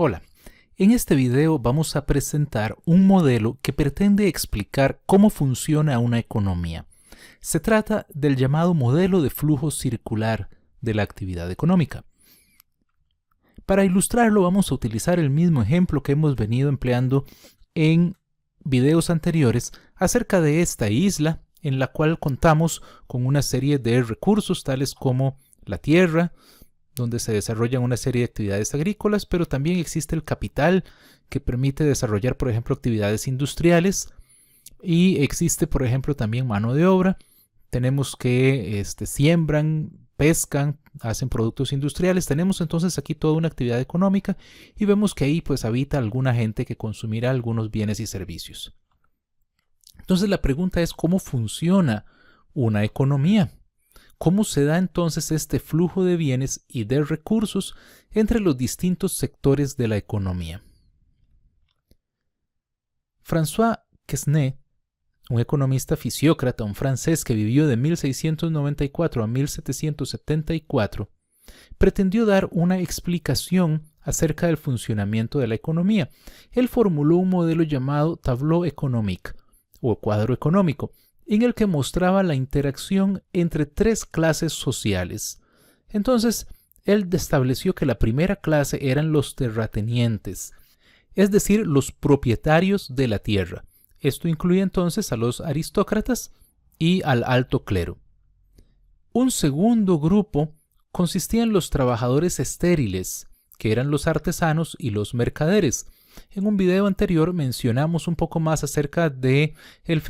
Hola, en este video vamos a presentar un modelo que pretende explicar cómo funciona una economía. Se trata del llamado modelo de flujo circular de la actividad económica. Para ilustrarlo vamos a utilizar el mismo ejemplo que hemos venido empleando en videos anteriores acerca de esta isla en la cual contamos con una serie de recursos tales como la tierra, donde se desarrollan una serie de actividades agrícolas, pero también existe el capital que permite desarrollar, por ejemplo, actividades industriales, y existe, por ejemplo, también mano de obra. Tenemos que siembran, pescan, hacen productos industriales. Tenemos entonces aquí toda una actividad económica y vemos que ahí pues habita alguna gente que consumirá algunos bienes y servicios. Entonces la pregunta es, ¿cómo funciona una economía? ¿Cómo se da entonces este flujo de bienes y de recursos entre los distintos sectores de la economía? François Quesnay, un economista fisiócrata, un francés que vivió de 1694 a 1774, pretendió dar una explicación acerca del funcionamiento de la economía. Él formuló un modelo llamado tableau économique o cuadro económico, en el que mostraba la interacción entre tres clases sociales. Entonces, él estableció que la primera clase eran los terratenientes, es decir, los propietarios de la tierra. Esto incluye entonces a los aristócratas y al alto clero. Un segundo grupo consistía en los trabajadores estériles, que eran los artesanos y los mercaderes. En un video anterior mencionamos un poco más acerca de el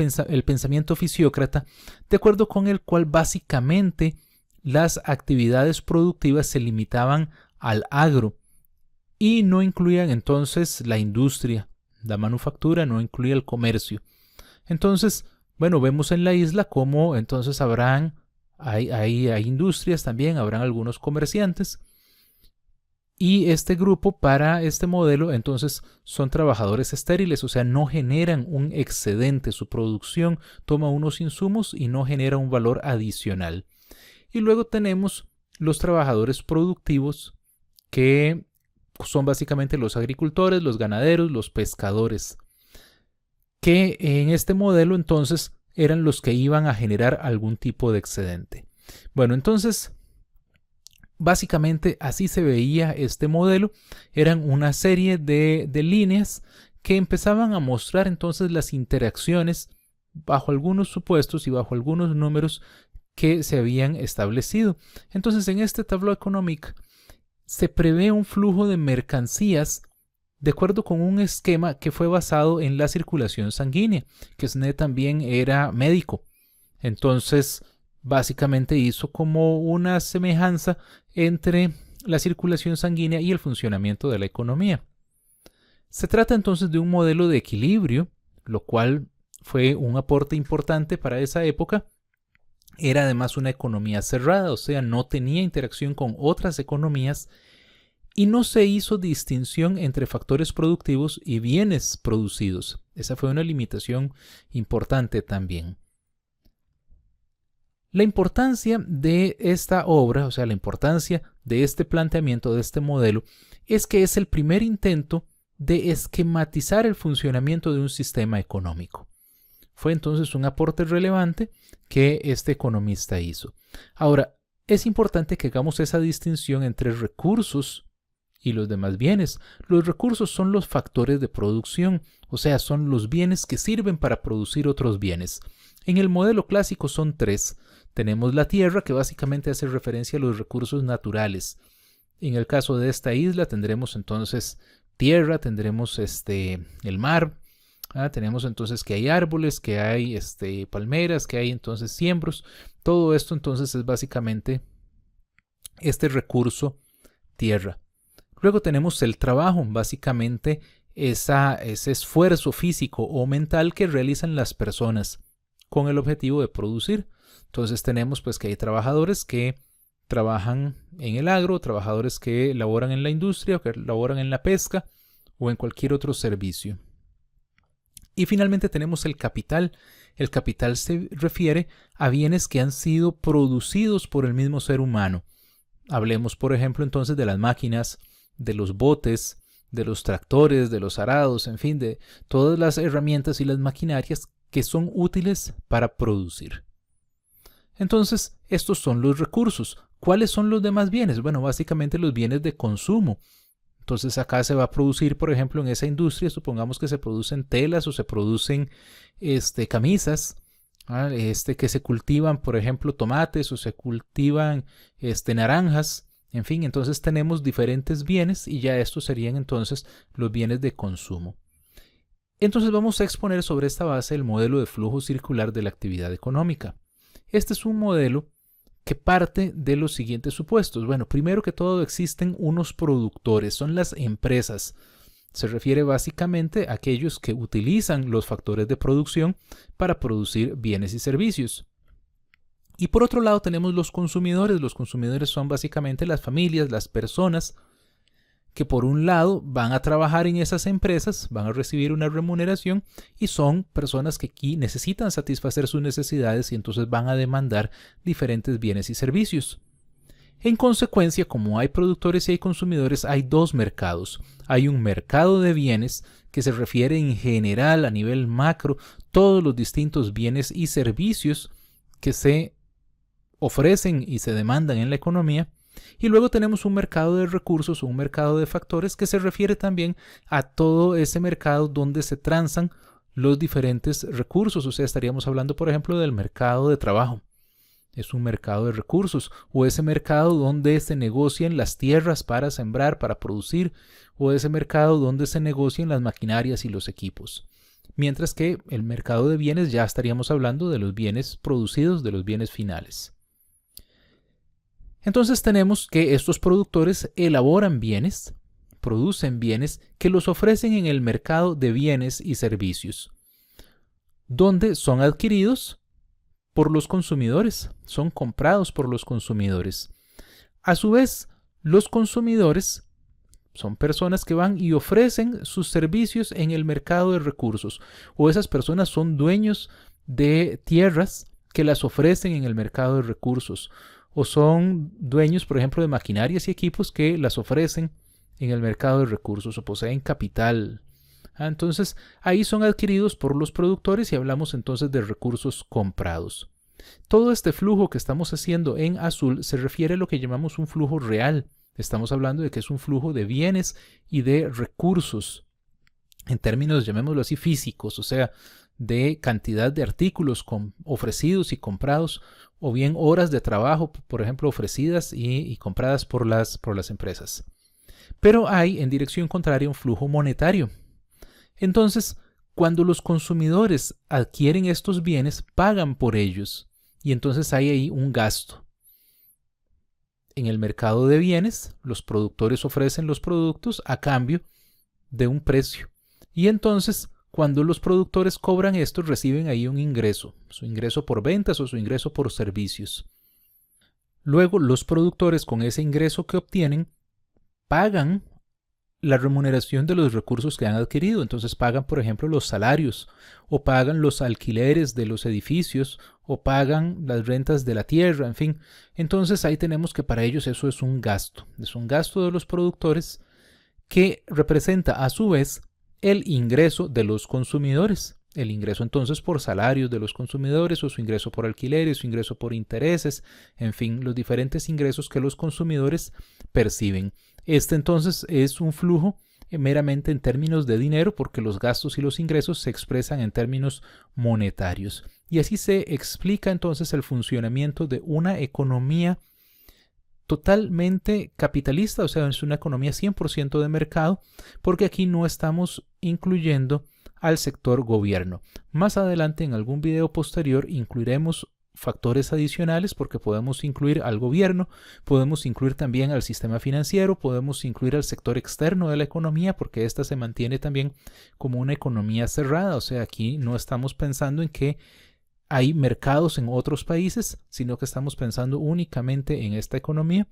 pensamiento fisiócrata, de acuerdo con el cual básicamente las actividades productivas se limitaban al agro y no incluían entonces la industria, la manufactura, no incluía el comercio. Entonces, bueno, vemos en la isla cómo entonces hay industrias también, habrán algunos comerciantes. Y este grupo para este modelo entonces son trabajadores estériles, o sea, no generan un excedente, su producción toma unos insumos y no genera un valor adicional. Y luego tenemos los trabajadores productivos, que son básicamente los agricultores, los ganaderos, los pescadores, que en este modelo entonces eran los que iban a generar algún tipo de excedente. Bueno, entonces básicamente así se veía este modelo. Eran una serie de líneas que empezaban a mostrar entonces las interacciones bajo algunos supuestos y bajo algunos números que se habían establecido. Entonces en este tableau économique se prevé un flujo de mercancías de acuerdo con un esquema que fue basado en la circulación sanguínea. Quesnay también era médico. Entonces básicamente hizo como una semejanza entre la circulación sanguínea y el funcionamiento de la economía. Se trata entonces de un modelo de equilibrio, lo cual fue un aporte importante para esa época. Era además una economía cerrada, o sea, no tenía interacción con otras economías y no se hizo distinción entre factores productivos y bienes producidos. Esa fue una limitación importante también. La importancia de esta obra, o sea, la importancia de este planteamiento, de este modelo, es que es el primer intento de esquematizar el funcionamiento de un sistema económico. Fue entonces un aporte relevante que este economista hizo. Ahora, es importante que hagamos esa distinción entre recursos y los demás bienes. Los recursos son los factores de producción, o sea, son los bienes que sirven para producir otros bienes. En el modelo clásico son tres. Tenemos la tierra, que básicamente hace referencia a los recursos naturales. En el caso de esta isla tendremos entonces tierra, tendremos el mar, tenemos entonces que hay árboles, que hay palmeras, que hay entonces siembros. Todo esto entonces es básicamente este recurso tierra. Luego tenemos el trabajo, básicamente ese esfuerzo físico o mental que realizan las personas con el objetivo de producir. Entonces tenemos pues que hay trabajadores que trabajan en el agro, trabajadores que laboran en la industria o que laboran en la pesca o en cualquier otro servicio. Y finalmente tenemos el capital. El capital se refiere a bienes que han sido producidos por el mismo ser humano. Hablemos, por ejemplo, entonces de las máquinas, de los botes, de los tractores, de los arados, en fin, de todas las herramientas y las maquinarias que son útiles para producir. Entonces, estos son los recursos. ¿Cuáles son los demás bienes? Bueno, básicamente los bienes de consumo. Entonces acá se va a producir, por ejemplo, en esa industria, supongamos que se producen telas o se producen camisas, que se cultivan, por ejemplo, tomates o se cultivan naranjas. En fin, entonces tenemos diferentes bienes y ya estos serían entonces los bienes de consumo. Entonces vamos a exponer sobre esta base el modelo de flujo circular de la actividad económica. Este es un modelo que parte de los siguientes supuestos. Bueno, primero que todo existen unos productores, son las empresas. Se refiere básicamente a aquellos que utilizan los factores de producción para producir bienes y servicios. Y por otro lado tenemos los consumidores. Los consumidores son básicamente las familias, las personas que por un lado van a trabajar en esas empresas, van a recibir una remuneración y son personas que aquí necesitan satisfacer sus necesidades y entonces van a demandar diferentes bienes y servicios. En consecuencia, como hay productores y hay consumidores, hay dos mercados. Hay un mercado de bienes que se refiere en general a nivel macro todos los distintos bienes y servicios que se ofrecen y se demandan en la economía. Y luego tenemos un mercado de recursos o un mercado de factores que se refiere también a todo ese mercado donde se transan los diferentes recursos. O sea, estaríamos hablando, por ejemplo, del mercado de trabajo. Es un mercado de recursos, o ese mercado donde se negocian las tierras para sembrar, para producir, o ese mercado donde se negocian las maquinarias y los equipos. Mientras que el mercado de bienes ya estaríamos hablando de los bienes producidos, de los bienes finales. Entonces tenemos que estos productores elaboran bienes, producen bienes que los ofrecen en el mercado de bienes y servicios, donde son adquiridos por los consumidores, son comprados por los consumidores. A su vez, los consumidores son personas que van y ofrecen sus servicios en el mercado de recursos, o esas personas son dueños de tierras que las ofrecen en el mercado de recursos, o son dueños, por ejemplo, de maquinarias y equipos que las ofrecen en el mercado de recursos o poseen capital. Entonces, ahí son adquiridos por los productores y hablamos entonces de recursos comprados. Todo este flujo que estamos haciendo en azul se refiere a lo que llamamos un flujo real. Estamos hablando de que es un flujo de bienes y de recursos, en términos, llamémoslo así, físicos, o sea, de cantidad de artículos ofrecidos y comprados, o bien horas de trabajo, por ejemplo, ofrecidas y compradas por las empresas. Pero hay en dirección contraria un flujo monetario. Entonces, cuando los consumidores adquieren estos bienes, pagan por ellos y entonces hay ahí un gasto. En el mercado de bienes, los productores ofrecen los productos a cambio de un precio y entonces cuando los productores cobran esto, reciben ahí un ingreso, su ingreso por ventas o su ingreso por servicios. Luego, los productores con ese ingreso que obtienen pagan la remuneración de los recursos que han adquirido. Entonces pagan, por ejemplo, los salarios, o pagan los alquileres de los edificios, o pagan las rentas de la tierra, en fin. Entonces ahí tenemos que para ellos eso es un gasto de los productores que representa a su vez el ingreso de los consumidores. El ingreso entonces por salarios de los consumidores, o su ingreso por alquileres, su ingreso por intereses, en fin, los diferentes ingresos que los consumidores perciben. Este entonces es un flujo meramente en términos de dinero, porque los gastos y los ingresos se expresan en términos monetarios. Y así se explica entonces el funcionamiento de una economía totalmente capitalista, o sea, es una economía 100% de mercado, porque aquí no estamos incluyendo al sector gobierno. Más adelante, en algún video posterior, incluiremos factores adicionales, porque podemos incluir al gobierno, podemos incluir también al sistema financiero, podemos incluir al sector externo de la economía, porque ésta se mantiene también como una economía cerrada, o sea, aquí no estamos pensando en que hay mercados en otros países, sino que estamos pensando únicamente en esta economía,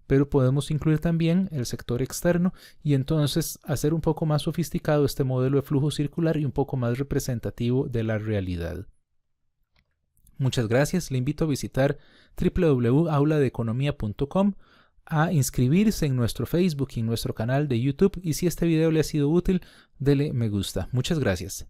pero podemos incluir también el sector externo y entonces hacer un poco más sofisticado este modelo de flujo circular y un poco más representativo de la realidad. Muchas gracias, le invito a visitar www.auladeeconomia.com. a inscribirse en nuestro Facebook y en nuestro canal de YouTube. Y si este video le ha sido útil, dele me gusta. Muchas gracias.